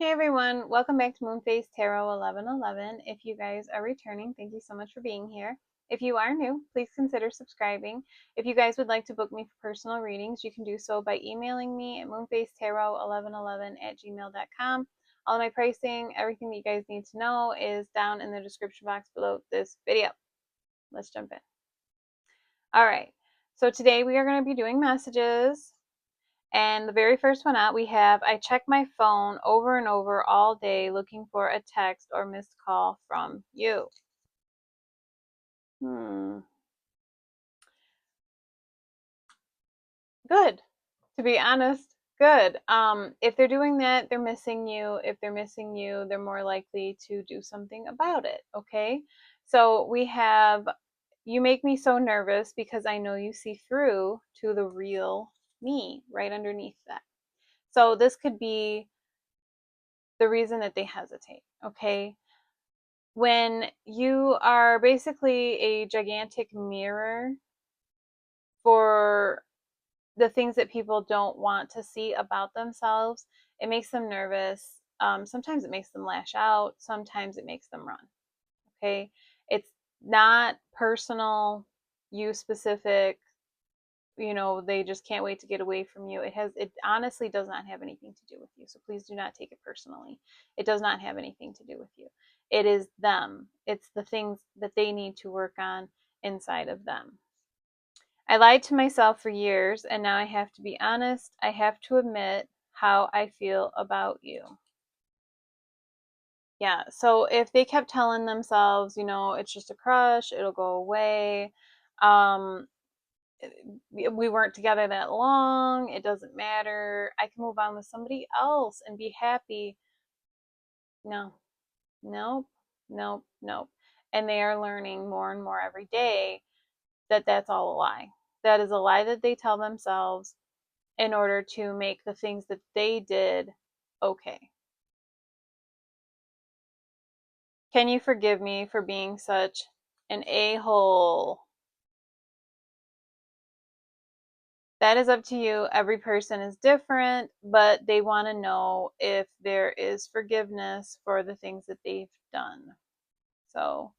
Hey everyone, welcome back to Moonface Tarot 1111. If you guys are returning, thank you so much for being here. If you are new, please consider subscribing. If you guys would like to book me for personal readings, you can do so by emailing me at moonfacetarot1111@gmail.com. All of my pricing, everything that you guys need to know is down in the description box below this video. Let's jump in. All right, so today we are going to be doing messages. And the very first one out, we have I check my phone over and over all day looking for a text or missed call from you. Hmm. Good. To be honest, good. If they're doing that, they're missing you. If they're missing you, they're more likely to do something about it. Okay. So we have you make me so nervous because I know you see through to the real me right underneath that. So this could be the reason that they hesitate. Okay. When you are basically a gigantic mirror for the things that people don't want to see about themselves, it makes them nervous. Sometimes it makes them lash out. Sometimes it makes them run. Okay. It's not personal, you specific, they just can't wait to get away from you. It honestly does not have anything to do with you, so please do not take it personally. It does not have anything to do with you. It is them. It's the things that they need to work on inside of them. I lied to myself for years, and now I have to be honest. I have to admit how I feel about you. Yeah, so if they kept telling themselves, it's just a crush, it'll go away, um, we weren't together that long. It doesn't matter. I can move on with somebody else and be happy. No, nope, nope, nope. And they are learning more and more every day that that's all a lie. That is a lie that they tell themselves in order to make the things that they did okay. Can you forgive me for being such an a-hole? That is up to you. Every person is different, but they want to know if there is forgiveness for the things that they've done. So,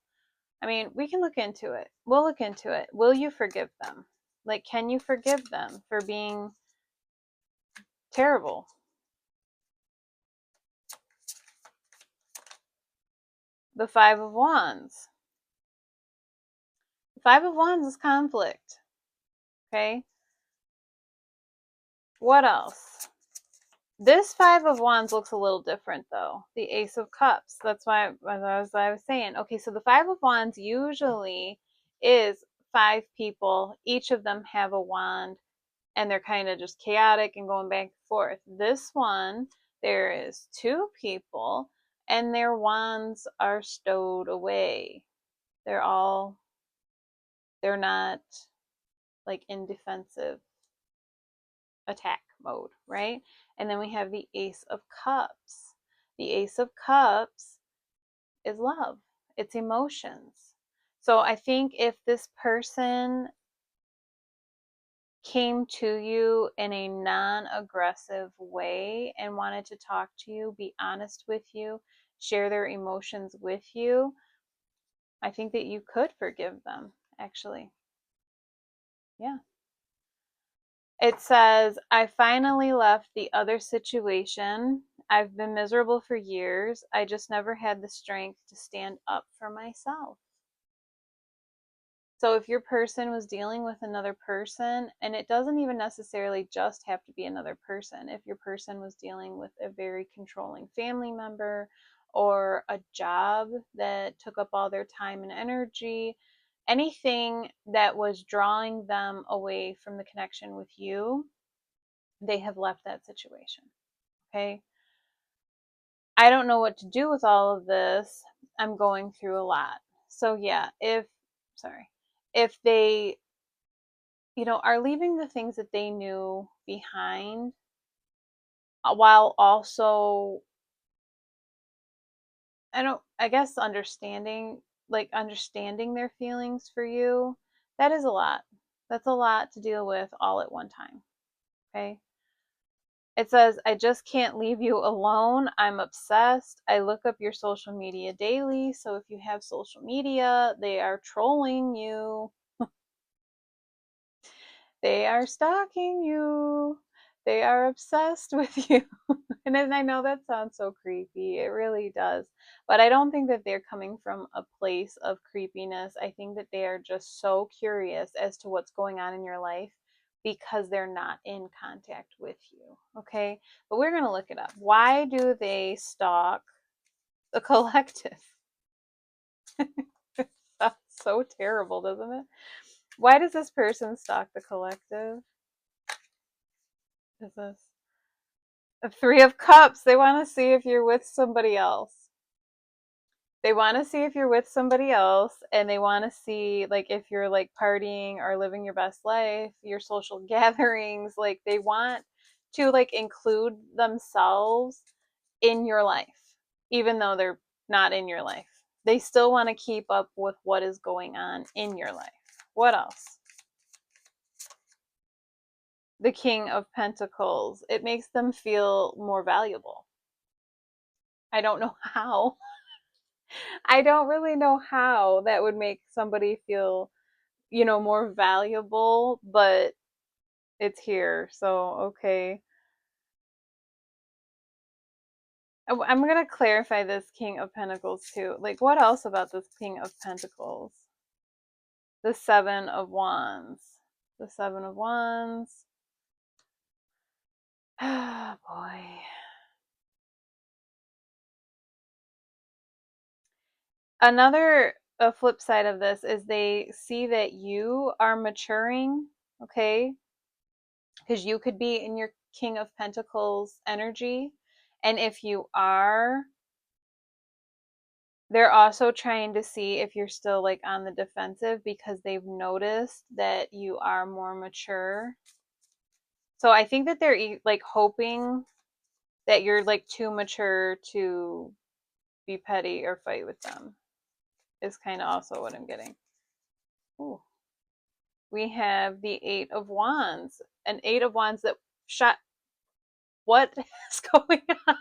I mean, we can look into it. We'll look into it. Will you forgive them? Like, can you forgive them for being terrible? The Five of Wands. The Five of Wands is conflict. Okay. What else? This Five of Wands looks a little different though. The Ace of Cups. That's why, as I was saying. Okay, so the Five of Wands usually is five people. Each of them have a wand, and they're kind of just chaotic and going back and forth. This one, there is two people, and their wands are stowed away. They're all, they're not like in defensive attack mode, right? And then we have the Ace of Cups. The Ace of Cups is love, it's emotions. So I think if this person came to you in a non aggressive way and wanted to talk to you, be honest with you, share their emotions with you, I think that you could forgive them, actually. Yeah. It says, I finally left the other situation. I've been miserable for years. I just never had the strength to stand up for myself. So if your person was dealing with another person, and it doesn't even necessarily just have to be another person, if your person was dealing with a very controlling family member or a job that took up all their time and energy, anything that was drawing them away from the connection with you, they have left that situation. Okay. I don't know what to do with all of this. I'm going through a lot. So yeah, if they, are leaving the things that they knew behind, while also, I guess understanding their feelings for you, that is a lot. That's a lot to deal with all at one time. Okay. It says, I just can't leave you alone. I'm obsessed. I look up your social media daily. So if you have social media, they are trolling you. They are stalking you. They are obsessed with you. And then I know that sounds so creepy. It really does. But I don't think that they're coming from a place of creepiness. I think that they are just so curious as to what's going on in your life because they're not in contact with you. Okay? But we're going to look it up. Why do they stalk the collective? That's so terrible, doesn't it? Why does this person stalk the collective? Is this a Three of Cups? They want to see if you're with somebody else. They want to see if you're with somebody else, and they want to see like if you're like partying or living your best life, your social gatherings. Like they want to like include themselves in your life, even though they're not in your life. They still want to keep up with what is going on in your life. What else? The King of Pentacles. It makes them feel more valuable. I don't know how. I don't really know how that would make somebody feel, more valuable, but it's here. So, okay. I'm going to clarify this King of Pentacles too. Like, what else about this King of Pentacles? The Seven of Wands. The Seven of Wands. Ah, boy. Another a flip side of this is they see that you are maturing, okay? Because you could be in your King of Pentacles energy. And if you are, they're also trying to see if you're still like on the defensive because they've noticed that you are more mature. So I think that they're like hoping that you're like too mature to be petty or fight with them, is kind of also what I'm getting. Ooh. We have the Eight of Wands. An Eight of Wands that shot. What is going on?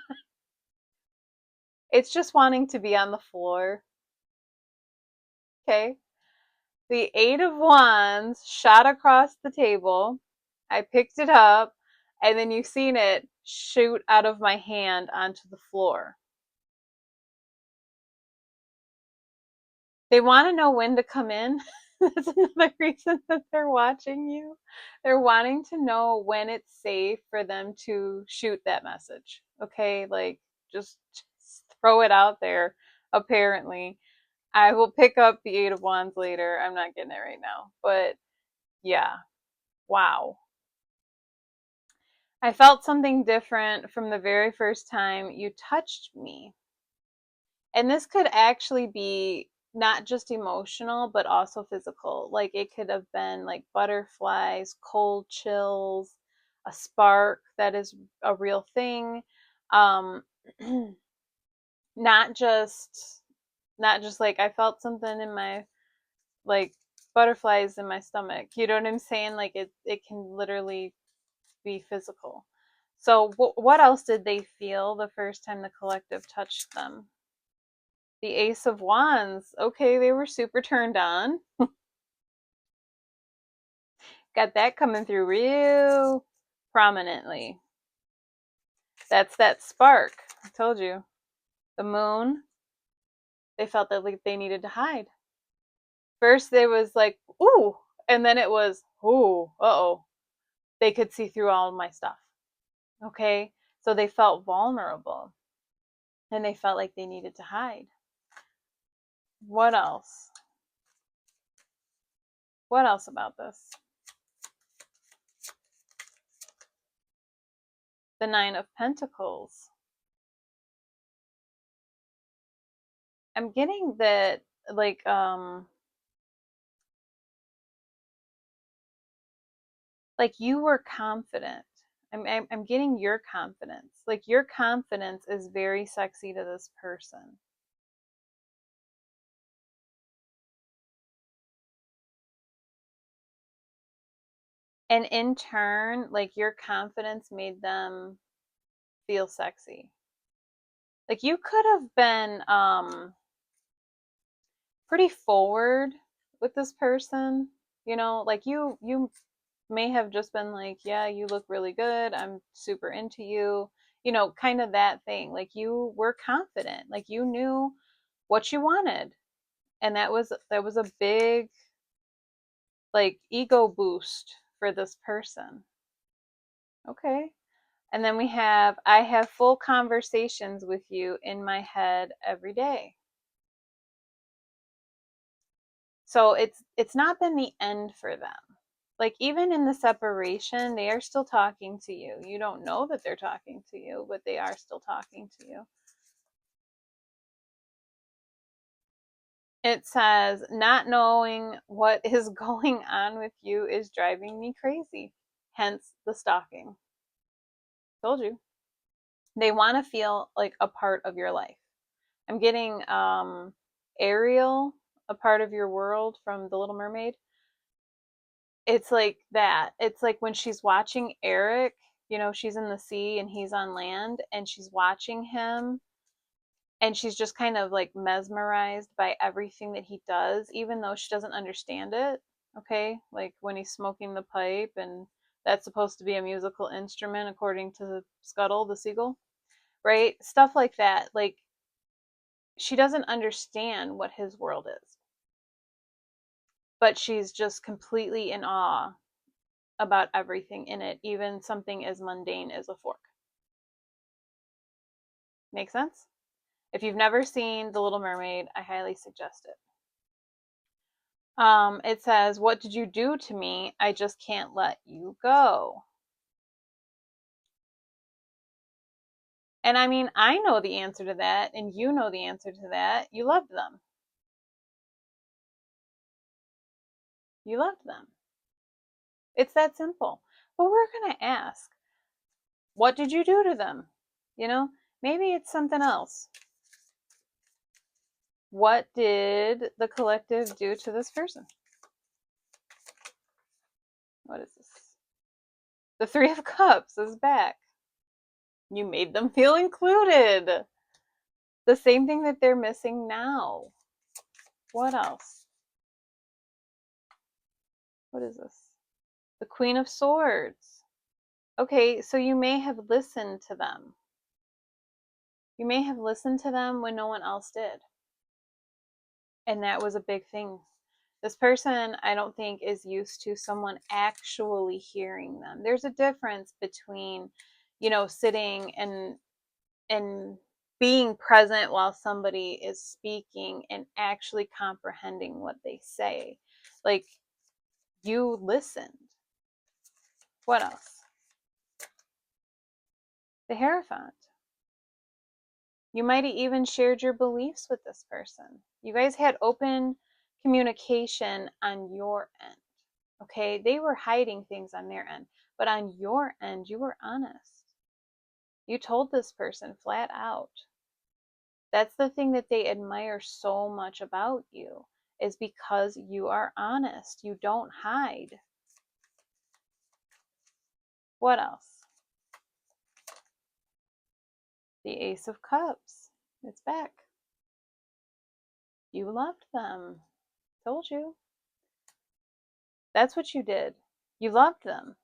It's just wanting to be on the floor. Okay. The Eight of Wands shot across the table. I picked it up, and then you've seen it shoot out of my hand onto the floor. They want to know when to come in. That's another reason that they're watching you. They're wanting to know when it's safe for them to shoot that message. Okay, like just throw it out there, apparently. I will pick up the Eight of Wands later. I'm not getting it right now. But yeah, wow. I felt something different from the very first time you touched me. And this could actually be not just emotional, but also physical. Like it could have been like butterflies, cold chills, a spark that is a real thing. Um, not just not just like I felt something in my like butterflies in my stomach. You know what I'm saying? Like it can literally be physical. So what else did they feel the first time the collective touched them? The Ace of Wands. Okay, they were super turned on. Got that coming through real prominently. That's that spark. I told you. The Moon. They felt that like they needed to hide. First, it was like, ooh, and then it was, ooh, uh-oh. They could see through all of my stuff. Okay? So they felt vulnerable and they felt like they needed to hide. What else? What else about this? The Nine of Pentacles. I'm getting that like you were confident. I'm getting your confidence. Like your confidence is very sexy to this person. And in turn, like your confidence made them feel sexy. Like you could have been pretty forward with this person, like you may have just been like, yeah, you look really good, I'm super into you, kind of that thing. Like you were confident, like you knew what you wanted, and that was a big like ego boost for this person. Okay. And then we have, I have full conversations with you in my head every day. So it's not been the end for them. Like even in the separation, they are still talking to you. You don't know that they're talking to you, but they are still talking to you. It says, not knowing what is going on with you is driving me crazy. Hence the stalking. Told you. They want to feel like a part of your life. I'm getting Ariel, a part of your world from The Little Mermaid. It's like that. It's like when she's watching Eric, she's in the sea and he's on land, and she's watching him, and she's just kind of like mesmerized by everything that he does, even though she doesn't understand it. Okay. Like when he's smoking the pipe, and that's supposed to be a musical instrument, according to Scuttle, the seagull, right? Stuff like that. Like she doesn't understand what his world is, but she's just completely in awe about everything in it, even something as mundane as a fork. Make sense? If you've never seen The Little Mermaid, I highly suggest it. It says, what did you do to me? I just can't let you go. And I mean, I know the answer to that, and you know the answer to that. You loved them. You loved them. It's that simple. But we're going to ask, what did you do to them? You know, maybe it's something else. What did the collective do to this person? What is this? The Three of Cups is back. You made them feel included. The same thing that they're missing now. What else? What is this? The Queen of Swords. Okay, so you may have listened to them. You may have listened to them when no one else did. And that was a big thing. This person, I don't think, is used to someone actually hearing them. There's a difference between, sitting and being present while somebody is speaking and actually comprehending what they say. Like, you listened. What else? The Hierophant. You might have even shared your beliefs with this person. You guys had open communication on your end. Okay, they were hiding things on their end, but on your end, you were honest. You told this person flat out. That's the thing that they admire so much about you, is because you are honest. You don't hide. What else? The Ace of Cups. It's back. You loved them. Told you. That's what you did. You loved them.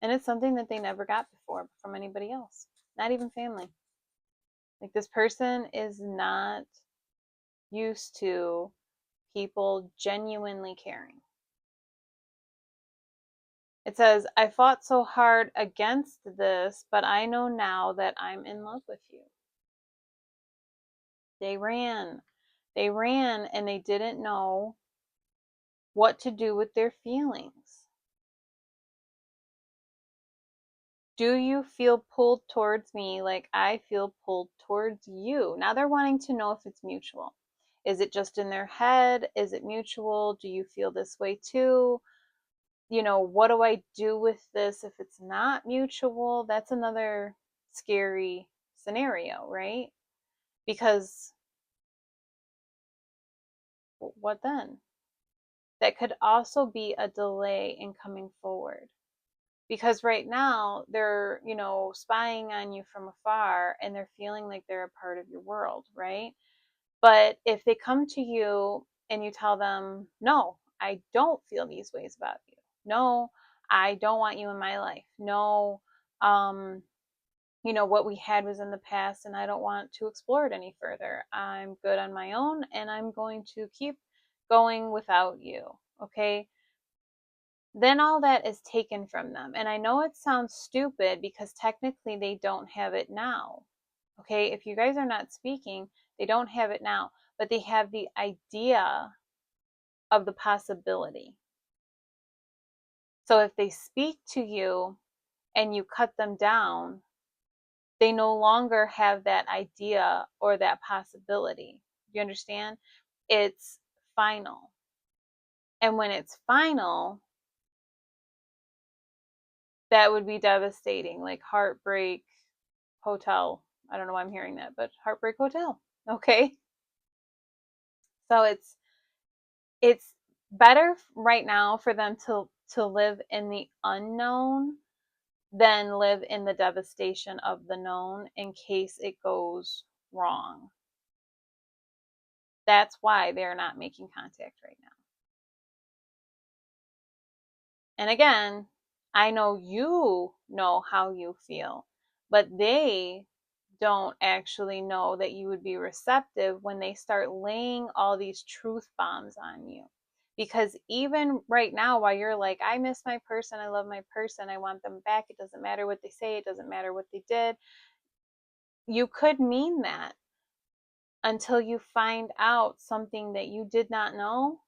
And it's something that they never got before from anybody else, not even family. Like this person is not used to people genuinely caring. It says, I fought so hard against this, but I know now that I'm in love with you. They ran. They ran and they didn't know what to do with their feelings. Do you feel pulled towards me like I feel pulled towards you? Now they're wanting to know if it's mutual. Is it just in their head? Is it mutual? Do you feel this way too? What do I do with this if it's not mutual? That's another scary scenario, right? Because what then? That could also be a delay in coming forward. Because right now they're, spying on you from afar and they're feeling like they're a part of your world, right? But if they come to you and you tell them, no, I don't feel these ways about you. No, I don't want you in my life. No, um, what we had was in the past and I don't want to explore it any further. I'm good on my own and I'm going to keep going without you. Okay. Then all that is taken from them. And I know it sounds stupid because technically they don't have it now. Okay. If you guys are not speaking, they don't have it now, but they have the idea of the possibility. So if they speak to you and you cut them down, they no longer have that idea or that possibility. You understand? It's final. And when it's final, that would be devastating, like Heartbreak Hotel. I don't know why I'm hearing that, but Heartbreak Hotel. Okay? So it's better right now for them to live in the unknown than live in the devastation of the known in case it goes wrong. That's why they're not making contact right now. And again, I know you know how you feel, but they don't actually know that you would be receptive when they start laying all these truth bombs on you. Because even right now, while you're like, I miss my person, I love my person, I want them back, it doesn't matter what they say, it doesn't matter what they did, you could mean that until you find out something that you did not know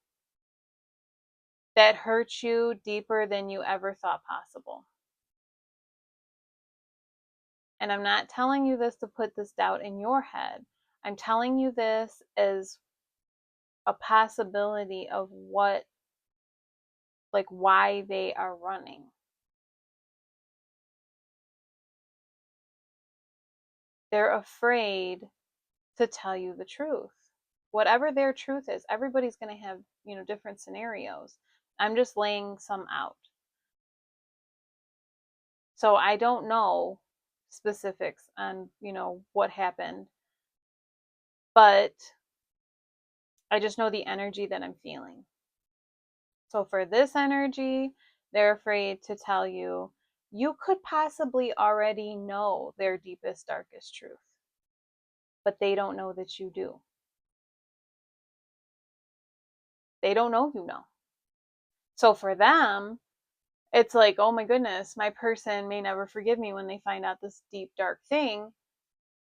that hurts you deeper than you ever thought possible. And I'm not telling you this to put this doubt in your head. I'm telling you this as a possibility of what, like, why they are running. They're afraid to tell you the truth. Whatever their truth is, everybody's going to have, different scenarios. I'm just laying some out. So I don't know specifics on, what happened, but I just know the energy that I'm feeling. So for this energy, they're afraid to tell you. You could possibly already know their deepest, darkest truth, but they don't know that you do. They don't know you know. So for them, it's like, oh my goodness, my person may never forgive me when they find out this deep, dark thing.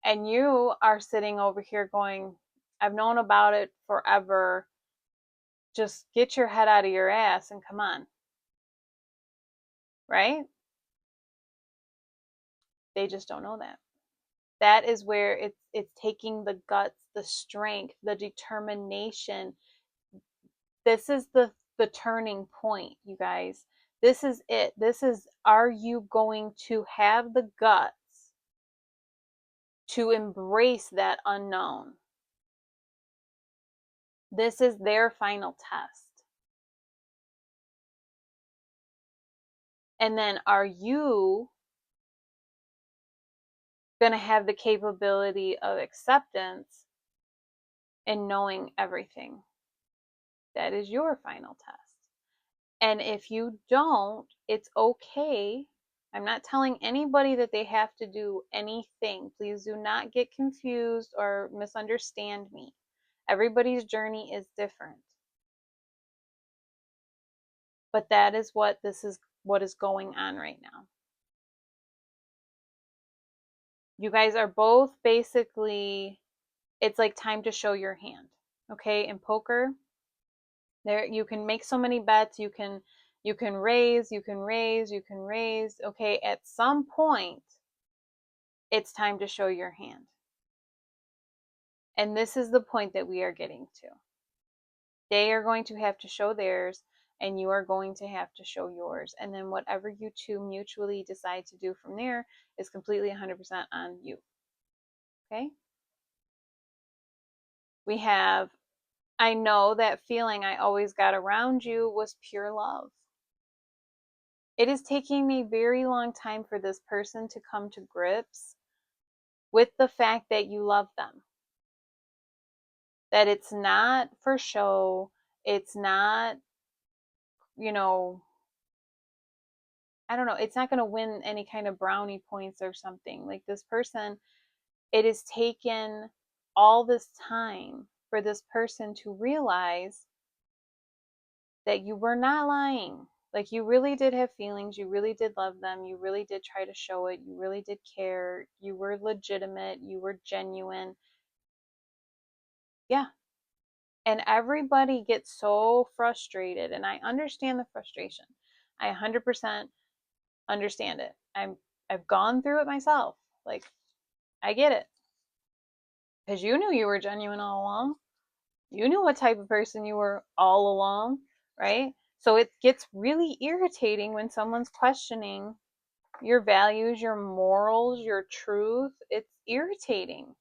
And you are sitting over here going, I've known about it forever. Just get your head out of your ass and come on. Right? They just don't know that. That is where it's taking the guts, the strength, the determination. This is the turning point, you guys. This is it. This is, are you going to have the guts to embrace that unknown? This is their final test. And then are you going to have the capability of acceptance and knowing everything? That is your final test. And if you don't, it's okay. I'm not telling anybody that they have to do anything. Please do not get confused or misunderstand me. Everybody's journey is different. But that is what is going on right now. You guys are both basically, it's like time to show your hand. Okay? In poker, there you can make so many bets, you can raise, you can raise, you can raise. Okay, at some point it's time to show your hand. And this is the point that we are getting to. They are going to have to show theirs, and you are going to have to show yours. And then whatever you two mutually decide to do from there is completely 100% on you. Okay? We have, I know that feeling I always got around you was pure love. It is taking a very long time for this person to come to grips with the fact that you love them. That it's not for show. It's not, you know, I don't know, it's not going to win any kind of brownie points or something. Like this person, it has taken all this time for this person to realize that you were not lying. Like you really did have feelings, you really did love them, you really did try to show it, you really did care, you were legitimate, you were genuine. Yeah. And everybody gets so frustrated, and I understand the frustration. I 100% understand it. I've gone through it myself. Like I get it. Cuz you knew you were genuine all along. You knew what type of person you were all along, right? So it gets really irritating when someone's questioning your values, your morals, your truth. It's irritating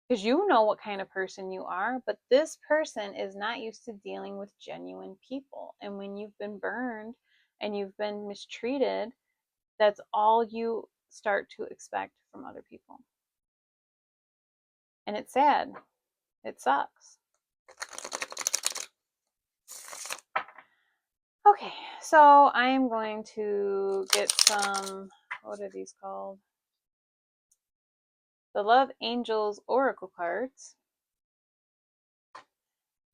because you know what kind of person you are, but this person is not used to dealing with genuine people. And when you've been burned and you've been mistreated, that's all you start to expect from other people. And it's sad. It sucks. Okay, so I am going to get some, what are these called? The Love Angels Oracle cards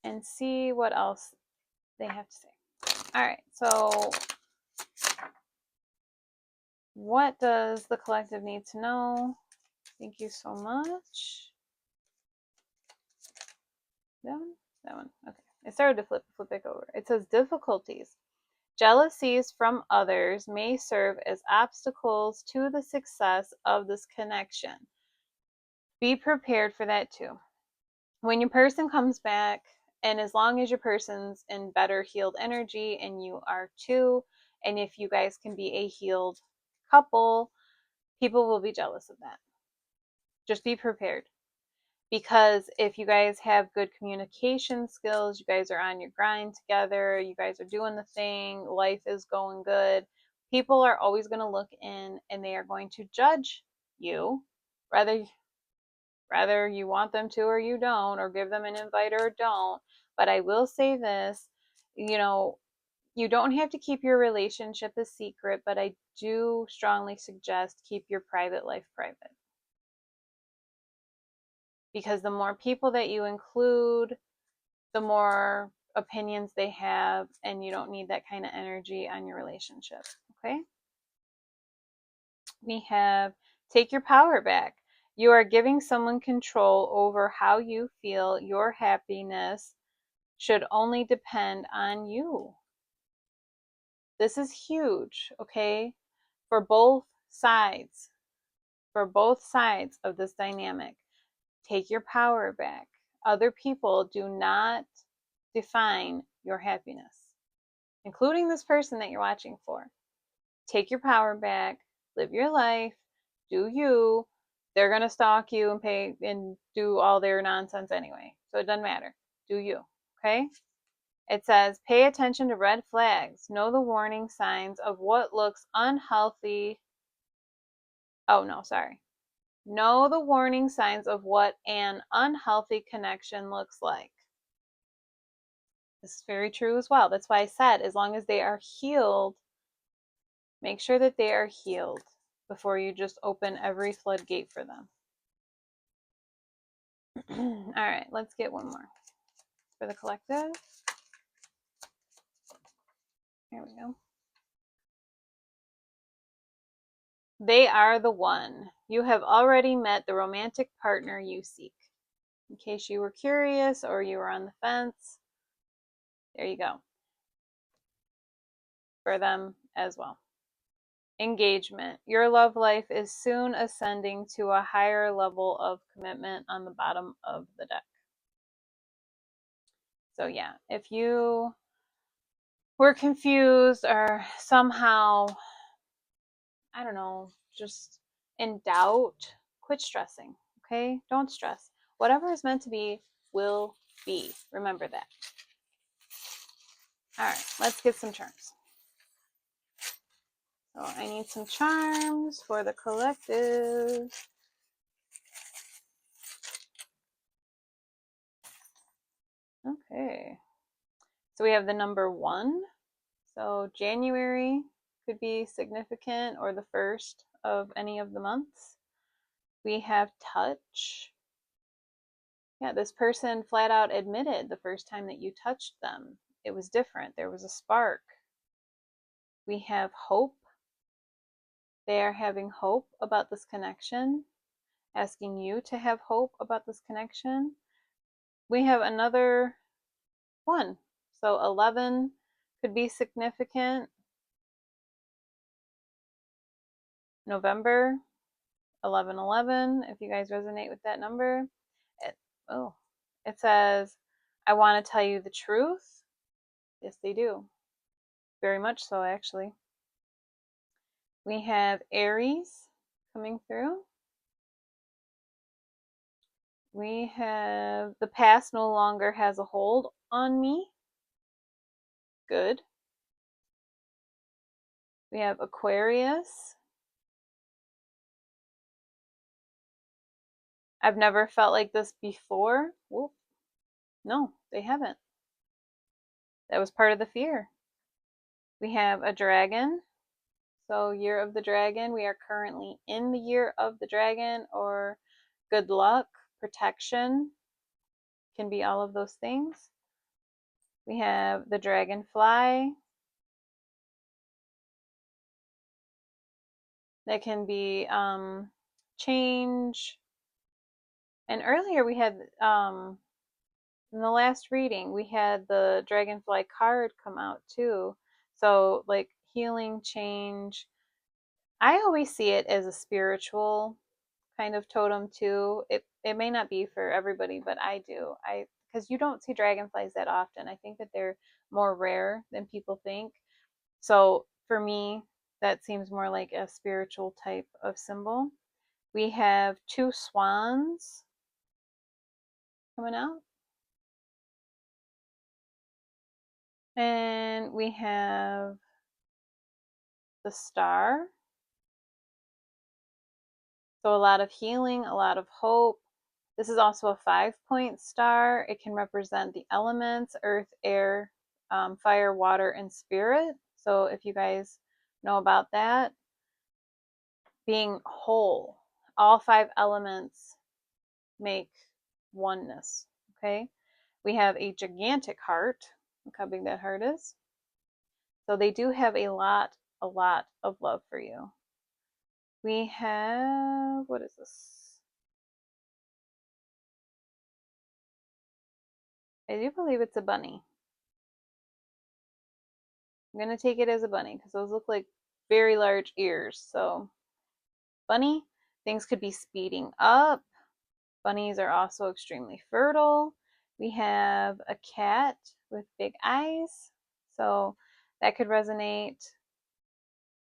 and see what else they have to say. All right, so what does the collective need to know? Thank you so much. That one? That one. Okay. It started to flip back over. It says difficulties. Jealousies from others may serve as obstacles to the success of this connection. Be prepared for that too. When your person comes back, and as long as your person's in better healed energy and you are too, and if you guys can be a healed couple, people will be jealous of that. Just be prepared. Because if you guys have good communication skills, you guys are on your grind together, you guys are doing the thing, life is going good, people are always going to look in and they are going to judge you, whether you want them to or you don't, or give them an invite or don't. But I will say this, you know, you don't have to keep your relationship a secret, but I do strongly suggest keep your private life private. Because the more people that you include, the more opinions they have, and you don't need that kind of energy on your relationship. Okay? We have take your power back. You are giving someone control over how you feel. Your happiness should only depend on you. This is huge, okay? For both sides. For both sides of this dynamic. Take your power back. Other people do not define your happiness, including this person that you're watching for. Take your power back, live your life, do you. They're going to stalk you and pay and do all their nonsense anyway. So it doesn't matter. Do you. Okay? It says, pay attention to red flags. Know the warning signs of what looks unhealthy. Oh, no, sorry. Know the warning signs of what an unhealthy connection looks like. This is very true as well. That's why I said, as long as they are healed, make sure that they are healed before you just open every floodgate for them. All right, let's get one more for the collective. Here we go. They are the one. You have already met the romantic partner you seek. In case you were curious or you were on the fence, there you go. For them as well. Engagement. Your love life is soon ascending to a higher level of commitment on the bottom of the deck. So, yeah, if you were confused or somehow, I don't know, just in doubt, quit stressing, okay? Don't stress. Whatever is meant to be will be. Remember that. All right, let's get some terms. So I need some charms for the collective. Okay. So we have the number 1. So January could be significant, or the first of any of the months. We have touch. Yeah, this person flat out admitted the first time that you touched them, it was different. There was a spark. We have hope. They are having hope about this connection, asking you to have hope about this connection. We have another 1. So 11 could be significant. November, 1111, if you guys resonate with that number. It, oh, it says, I want to tell you the truth. Yes, they do. Very much so, actually. We have Aries coming through. We have the past no longer has a hold on me. Good. We have Aquarius. I've never felt like this before. Whoop. No, they haven't. That was part of the fear. We have a dragon. So, year of the dragon, we are currently in the year of the dragon, or good luck, protection, can be all of those things. We have the dragonfly. That can be change. And earlier we had, in the last reading, we had the dragonfly card come out too. So, like healing, change. I always see it as a spiritual kind of totem too. It may not be for everybody, but I do. Because you don't see dragonflies that often. I think that they're more rare than people think. So for me, that seems more like a spiritual type of symbol. We have 2 swans coming out. And we have the star. So a lot of healing, a lot of hope. This is also a 5-point star. It can represent the elements, earth, air, fire, water, and spirit. So if you guys know about that, being whole, all 5 elements make oneness. Okay. We have a gigantic heart. Look how big that heart is. So they do have a lot of love for you. We have, what is this? I do believe it's a bunny. I'm going to take it as a bunny because those look like very large ears. So, bunny, things could be speeding up. Bunnies are also extremely fertile. We have a cat with big eyes. So, that could resonate.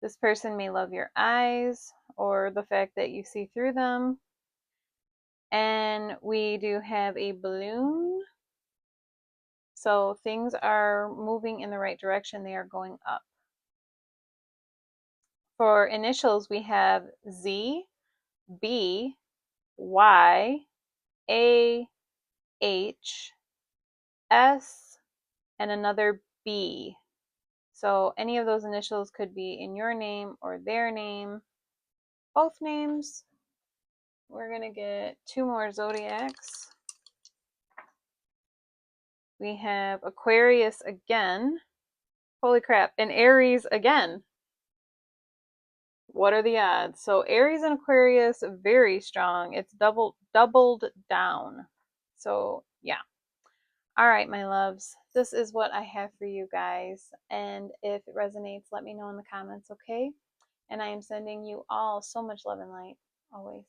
This person may love your eyes or the fact that you see through them. And we do have a balloon. So things are moving in the right direction. They are going up. For initials, we have Z, B, Y, A, H, S, and another B. So any of those initials could be in your name or their name, both names. We're going to get 2 more zodiacs. We have Aquarius again. Holy crap. And Aries again. What are the odds? So Aries and Aquarius, very strong. It's doubled down. So yeah. All right, my loves. This is what I have for you guys. And if it resonates, let me know in the comments, okay? And I am sending you all so much love and light, always.